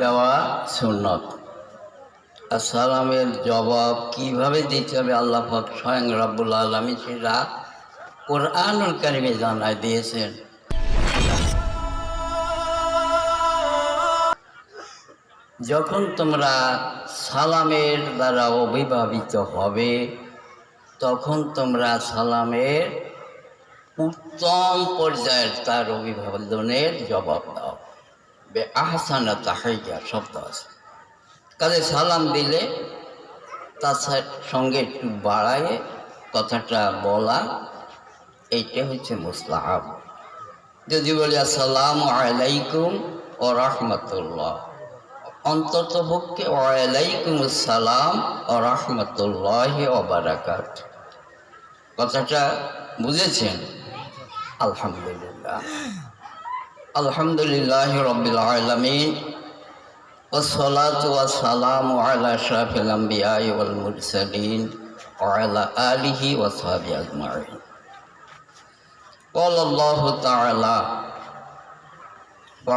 দেওয়া সুন্নত। আর সালামের জবাব কিভাবে দিতে হবে আল্লাহ পাক স্বয়ং রব্বুল আলামিন সেটা কোরআনুল কারীমে জানায় দিয়েছেন। যখন তোমরা সালামের দ্বারা অভিভাবিত হবে তখন তোমরা সালামের উত্তম পর্যায়ের তার অভিভাবনের জবাব দাও। বে আহসানা তাহিয়া শব্দ আছে, কাজে সালাম দিলে তার সঙ্গে একটু বাড়ায় কথাটা বলা, এইটা হচ্ছে মুস্তাহাব। যদি বলি আসসালামু আলাইকুম ওয়া রাহমাতুল্লাহ, অন্ততপক্ষে ওয়ালাইকুম আসসালাম ওয়া রাহমাতুল্লাহি ওয়া বারাকাতুহু, কথাটা বুঝেছেন? আলহামদুলিল্লাহ, আলহামদুলিল্লাহি রাব্বিল আলামিন, ওয়াসসালাতু ওয়াসসালামু আলা আশরাফিল আমবিয়াই ওয়াল মুরসালিন ওয়া আলা আলিহি ওয়া সাহবিহি আজমাইন। ক্বালা আল্লাহু তাআলা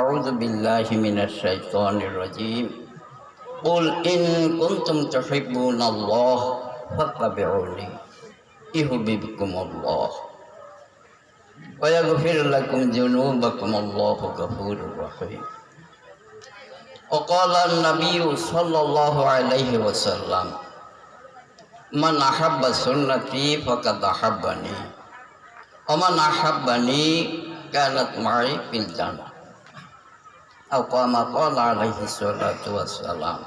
আউযু বিল্লাহি মিনাশ শাইতানির রাজীম, কুল ইন কুনতুম তুহিব্বুনাল্লাহ ফাত্তাবিউনি ইউহিব্বুকুমুল্লাহ ওয়া ইয়াগফির লাকুম যুনুবাকুম, আল্লাহু গফুরুর রহিম। وقال النبي صلى الله عليه وسلم من أحب سنتي فقد أحبني ومن أحبني كانت معي في الجنة أو كما قال عليه الصلاة والسلام।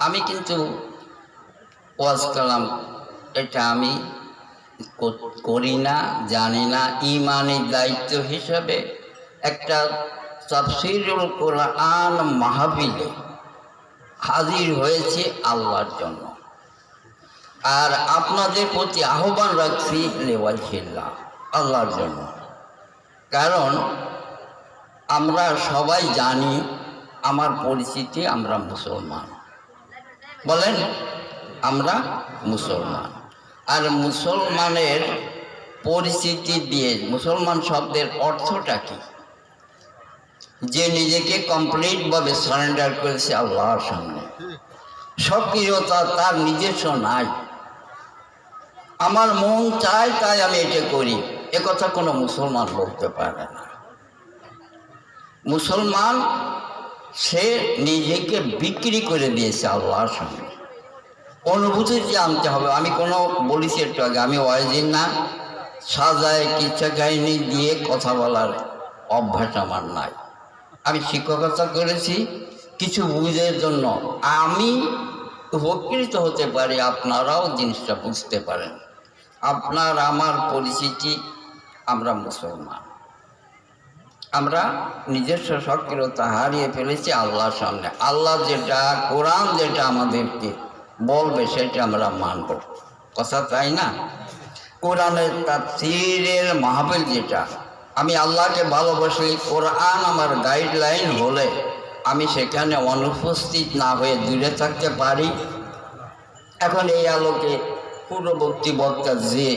আমি কিন্তু ওয়াজ কালাম এটা আমি করি না, জানি না। ইমানি দায়িত্ব হিসাবে একটা তাফসীরুল কোরআন মাহফিলে হাজির হয়েছে আল্লাহর জন্য, আর আপনাদের প্রতি আহ্বান রাখছি লিওয়াজহিল্লাহ, আল্লাহর জন্য। কারণ আমরা সবাই জানি আমার পরিচিতি, আমরা মুসলমান। বলেন, আমরা মুসলমান। আর মুসলমানের পরিচিতি দিয়ে মুসলমান শব্দের অর্থটা কি? যে নিজেকে কমপ্লিটভাবে সারেন্ডার করেছে আল্লাহর সামনে, সক্রিয়তা তার নিজস্ব নাই। আমার মন চায় তাই আমি এটা করি, একথা কোনো মুসলমান বলতে পারে না। মুসলমান সে নিজেকে বিক্রি করে দিয়েছে আল্লাহর সামনে। অনুভূতি যে আনতে হবে। আমি কোনো বলেছি একটু আগে, আমি ওয়াইজিন না, সাজায় কিচ্ছা কাহিনী দিয়ে কথা বলার অভ্যাস আমার নাই। আমি শিক্ষকতা করেছি কিছু বুঝের জন্য, আমি উপকৃত হতে পারি, আপনারাও জিনিসটা বুঝতে পারেন। আপনার আমার পরিচিতি, আমরা মুসলমান, আমরা নিজস্ব সক্রিয়তা হারিয়ে ফেলেছি আল্লাহর সামনে। আল্লাহ যেটা, কোরআন যেটা আমাদেরকে বলবে সেটা আমরা মানব, কথা তাই না? কোরআনের তাফসীরের মাহফিল যেটা, আমি আল্লাহকে ভালোবাসি, কোরআন আমার গাইডলাইন হলে আমি সেখানে অনুপস্থিত না হয়ে দূরে থাকতে পারি। এখন এই আলোকে পূর্ববর্তী বক্তা যে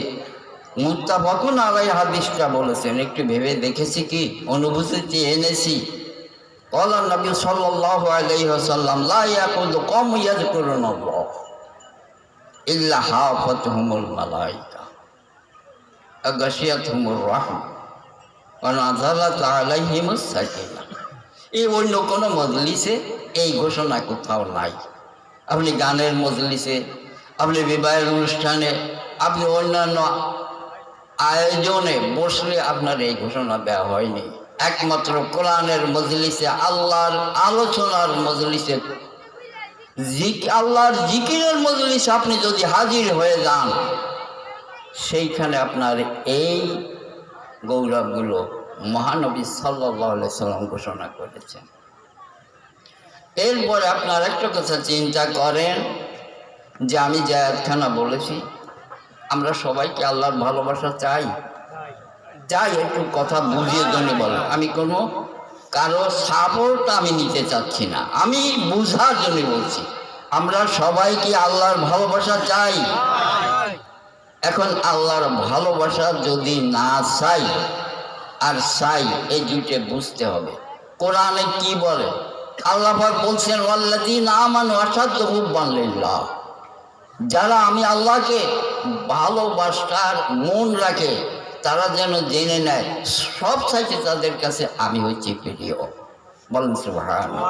মুত্তাফাকুন আলাইহি হাদিসটা বলেছেন, একটু ভেবে দেখেছি কি অনুভূতি এনেছি? ক্বালা নবী সাল্লাল্লাহু আলাইহি ওয়াসাল্লাম লা ইয়াকুলু কওমুন ইয়াযকুরুনাল্লাহ ইল্লা হাফাতুহুমুল মালায়েকা ওয়া গাশিয়াতুহুমুর রাহমা ওয়া নাযালাত আলাইহিমুস সাকিনাহ। এই অন্য কোনো মজলিসে এই ঘোষণা কোথাও নাই। আপনি গানের মজলিসে, আপনি বিবাহের অনুষ্ঠানে, আপনি অন্যান্য আয়োজনে বসলে আপনার এই ঘোষণা দেওয়া হয়নি। একমাত্র কোরআনের মজলিসে, আল্লাহর আলোচনার মজলিসে, আল্লাহর জিকিরের মজলিসে আপনি যদি হাজির হয়ে যান, সেইখানে আপনার এই গৌরবগুলো মহানবী সাল্লাল্লাহু আলাইহি সাল্লাম ঘোষণা করেছেন। এরপরে আপনার একটা কথা চিন্তা করেন যে আমি যে আয়াতখানা বলেছি, আমরা সবাইকে আল্লাহর ভালোবাসা চাই, চাই। একটু কথা বুঝিয়ে জন্য বলেন, আমি কোনো কারো সাপোর্ট আমি নিতে চাচ্ছি না, আমি বুঝার জন্য বলছি। আমরা সবাইকে আল্লাহর ভালোবাসা চাই। এখন আল্লাহর ভালোবাসা যদি না চাই আর চাই, এই দুইটা বুঝতে হবে। কোরআনে কি বলে? আল্লাহ পাক বলছেন ওয়াল্লাযীনা আমানু আশাদ্দু হুব্বান লিল্লাহ, যারা আমি আল্লাহকে ভালোবাসার মন রাখে তারা যেন জেনে নেয় সব চাইতে তাদের কাছে আমি হচ্ছি প্রিয়। বলেন সুবহানাল্লাহ।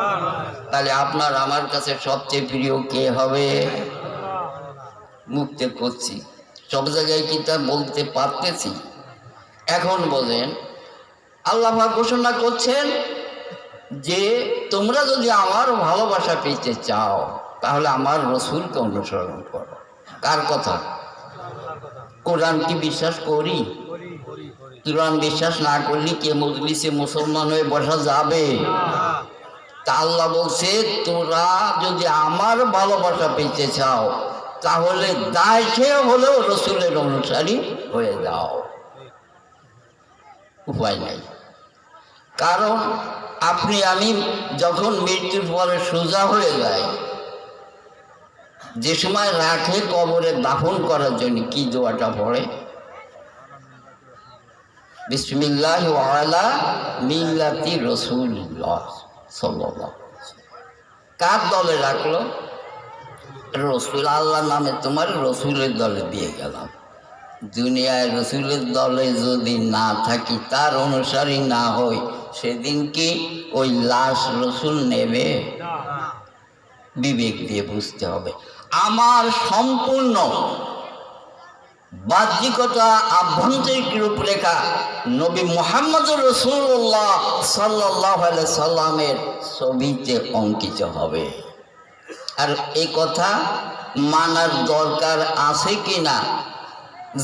তাহলে আপনার আমার কাছে সবচেয়ে প্রিয় কে হবে? মুক্তি করছি, সব জায়গায় কি তা বলতে পারতেছি? এখন বলেন, আল্লাহ পাক ঘোষণা করছেন যে তোমরা যদি আমার ভালোবাসা পেতে চাও তাহলে আমার রসুলকে অনুসরণ করো। কার কথা? কোরআন কি বিশ্বাস করি? কোরআন বিশ্বাস না করলে কে মজলিসে মুসলমান হয়ে বসা যাবে? তা আল্লাহ বলছে তোরা যদি আমার ভালোবাসা পেতে চাও তাহলে দায় খেয়ে হলেও রসুলের অনুসারী হয়ে যাও। উপায় নাই। কারণ আপনি আমি যখন মৃত্যুর পরে সোজা হয়ে যাই, যে সময় রাখে কবরে দাফন করার জন্য কি দোয়াটা পড়ে? বিসমিল্লাহি ওয়া আলা মিল্লাতি রাসূলিল্লাহ সাল্লাল্লাহু আলাইহি ওয়াসাল্লাম। কার দলে রাখলো? রসুল। আল্লাহ নামে তোমার রসুলের দলে দিয়ে গেলাম। দুনিয়ায় রসুলের দলে যদি না থাকি, তার অনুসারী না হই, সেদিন কি ওই লাশ রসুল নেবে? বিবেক দিয়ে বুঝতে হবে। আমার সম্পূর্ণ বাহ্যিকতা আভ্যন্তরিক রূপরেখা নবী মুহাম্মদ রাসূলুল্লাহ সাল্লাল্লাহু আলাইহি সাল্লামের ছবিতে অঙ্কিত হবে। আর এই কথা মানার দরকার আছে কি না?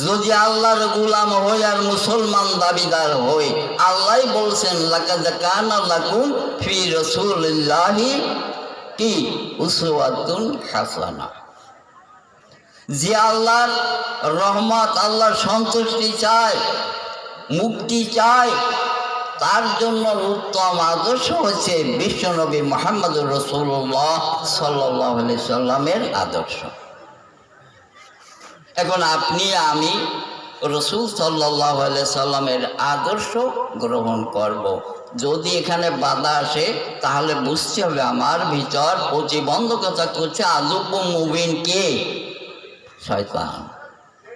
যদি আল্লাহর গোলাম হই আর মুসলমান দাবিদার হই, আল্লাহ বলছেন লাকাদ কানা লাকুম ফি রাসূলিল্লাহি কি উসওয়াতুন হাসানাহ। যে আল্লাহর রহমত, আল্লাহর সন্তুষ্টি চায়, মুক্তি চায়, তার জন্য উত্তম আদর্শ হচ্ছে বিশ্বনবী মুহাম্মদুর রাসূলুল্লাহ সাল্লাল্লাহু আলাইহি সাল্লামের আদর্শ। এখন আপনি আমি রসুল সাল্লাল্লাহু আলাইহি সাল্লামের আদর্শ গ্রহণ করব। যদি এখানে বাধা আসে তাহলে বুঝতে হবে আমার ভিতর প্রতিবন্ধকতা করছে আযুব মুবিন কে? শয়তান।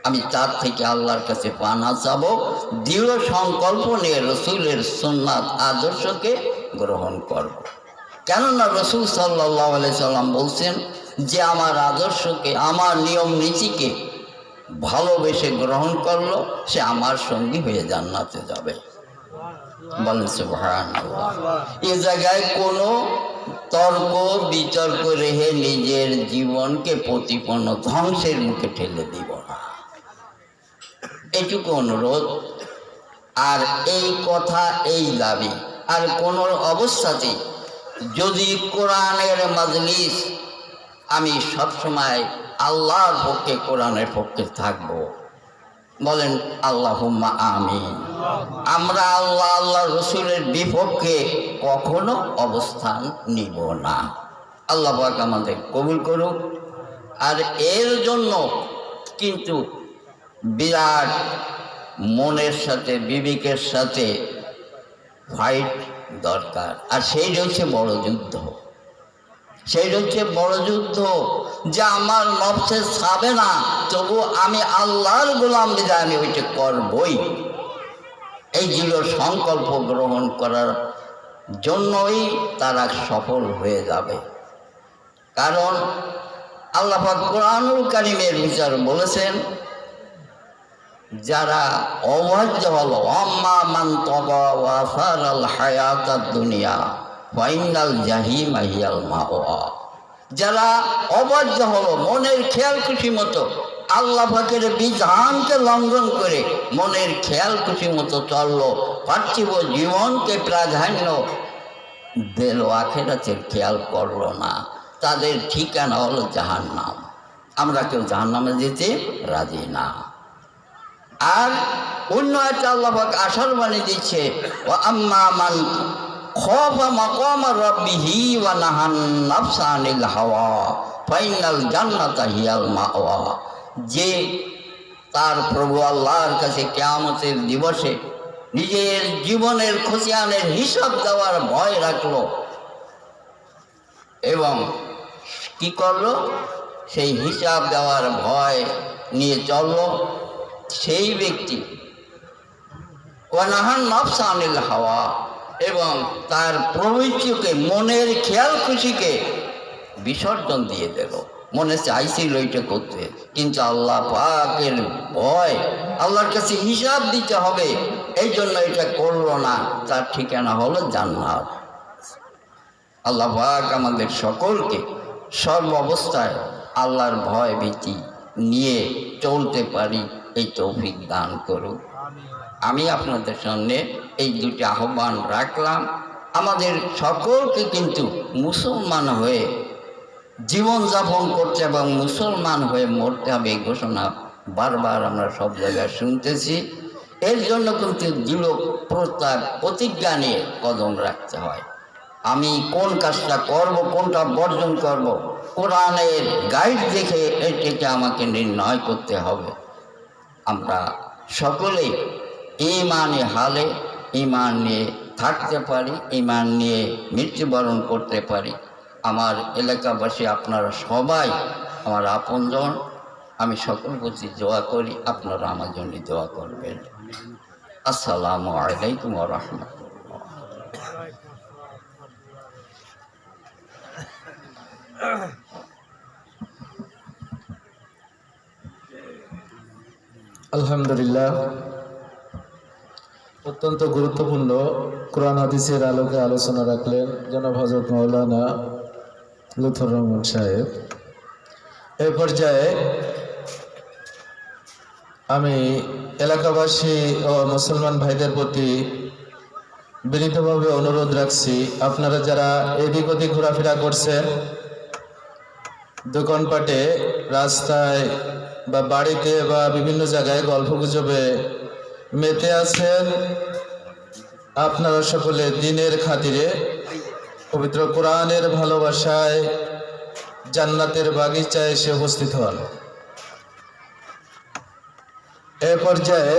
আমি তার থেকে আল্লাহর কাছে পানা চাবো, দৃঢ় সংকল্প নিয়ে রসুলের সুন্নাত আদর্শকে গ্রহণ করব। কেননা রসুল সাল্লাল্লাহু আলাইহি সাল্লাম বলছেন যে আমার আদর্শকে, আমার নিয়ম নীতিকে ভালোবেসে গ্রহণ করলো সে আমার সঙ্গী হয়ে জান্নাতে যাবে। বলেন সুবহানাল্লাহ। এ জায়গায় কোনো তর্ক বিতর্ক রেখে নিজের জীবনকে প্রতিপন্ন ধ্বংসের মুখে ঠেলে দিব না, এটুকু অনুরোধ। আর এই কথা, এই দাবি, আর কোনো অবস্থাতেই যদি কোরআনের মাজলিস, আমি সবসময় আল্লাহর পক্ষে, কোরআনের পক্ষে থাকব। বলেন আল্লাহুম্মা আমিন। আমরা আল্লাহ আল্লাহ রসুলের বিপক্ষে কখনো অবস্থান নিব না। আল্লাহ পাক আমাদের কবুল করুক। আর এর জন্য কিন্তু বিরাট মনের সাথে, বিবেকের সাথে ফাইট দরকার। আর সেই হচ্ছে বড় যুদ্ধ, সেই হচ্ছে বড় যুদ্ধ। যা আমার নফসে ছাবে না, তবু আমি আল্লাহর গোলাম বিধায় আমি ওইটা করবই। এই দৃঢ় সংকল্প গ্রহণ করার জন্যই তারা সফল হয়ে যাবে। কারণ আল্লাহ পাক কোরআনুল কারীমের বিচার বলেছেন, যারা অবাধ্য হলো, আম্মা মান তাগা ওয়া আসারাল হায়াতাদ দুনিয়া ফাইনাল জাহিমা হিয়াল মাওয়া। যারা অবাধ্য হলো, মনের খেয়াল খুশি মতো আল্লাহ পাকের বিধানকে লঙ্ঘন করে মনের খেয়াল খুশি মতো চললো, পার্থিব জীবনকে প্রাধান্য দিল, আখিরাতের খেয়াল করলো না, তাদের ঠিকানা হলো জাহান্নাম। আমরা কেউ জাহান্নামে যেতে রাজি না। আর অন্য একটা আল্লাহ পাক আশার বাণী দিচ্ছে, ওয়া আম্মা মান খাফা মাকাম রাব্বিহি ওয়া নাহান নাফসা আনিল হাওয়া ফাইনাল জান্নাতা হিয়াল মাওয়া। যে তার প্রভু আল্লাহর কাছে কিয়ামতের দিবসে নিজের জীবনের খতিয়ানের হিসাব দেওয়ার ভয় রাখলো এবং কি করলো, সেই হিসাব দেওয়ার ভয় নিয়ে চললো। সেই ব্যক্তি ওয়ানাহান নফসা আনিল হাওয়া, এবং তার প্রবৃত্তিকে, মনের খেয়াল খুশিকে বিসর্জন দিয়ে দিল। মনে চাইছিল এটা করতে, কিন্তু আল্লাহ পাকের ভয়, আল্লাহর কাছে হিসাব দিতে হবে, এই জন্য এটা করলো না। তার ঠিকানা হলো জান্নাত। আল্লাহ পাক আমাদের সকলকে সর্ব অবস্থায় আল্লাহর ভয় ভীতি নিয়ে চলতে পারি এই তৌফিক দান করুন। আমি আপনাদের সামনে এই দুটি আহ্বান রাখলাম। আমাদের সকলকে কিন্তু মুসলমান হয়ে জীবনযাপন করতে এবং মুসলমান হয়ে মরতে হবে, এই ঘোষণা বারবার আমরা সব জায়গায় শুনতেছি। এর জন্য কিন্তু দৃঢ় প্রতিজ্ঞা নিয়ে কদম রাখতে হয়। আমি কোন কাজটা করব, কোনটা বর্জন করব, কোরআনের গাইড দেখে এটাকে আমাকে নির্ণয় করতে হবে। আমরা সকলেই ঈমানে হালে ঈমান নিয়ে থাকতে পারি, ঈমান নিয়ে মৃত্যুবরণ করতে পারি। আমার এলাকাবাসী আপনারা সবাই আমার আপনজন, আমি সকল প্রতি দোয়া করি, আপনারা আমার জন্য দোয়া করবেন। আসসালামু আলাইকুম ওয়া রাহমাতুল্লাহ। আলহামদুলিল্লাহ, অত্যন্ত গুরুত্বপূর্ণ কোরআন হাদিসের আলোকে আলোচনা রাখলেন জনাব হযরত মাওলানা লুৎফর রহমান সাহেব। এই পর্যায়ে আমি এলাকাবাসী ও মুসলমান ভাইদের প্রতি বিনীতভাবে অনুরোধ রাখছি, আপনারা যারা এদিক ওদিক ঘোরাফেরা করছেন, দোকানপাটে, রাস্তায় বা বাড়িতে বা বিভিন্ন জায়গায় গল্পগুজবে মেতে আছেন, আপনারা সকলে দিনের খাতিরে পবিত্র কোরআনের ভালোবাসায় জান্নাতের বাগিচায় এসে উপস্থিত হন। এ পর্যায়ে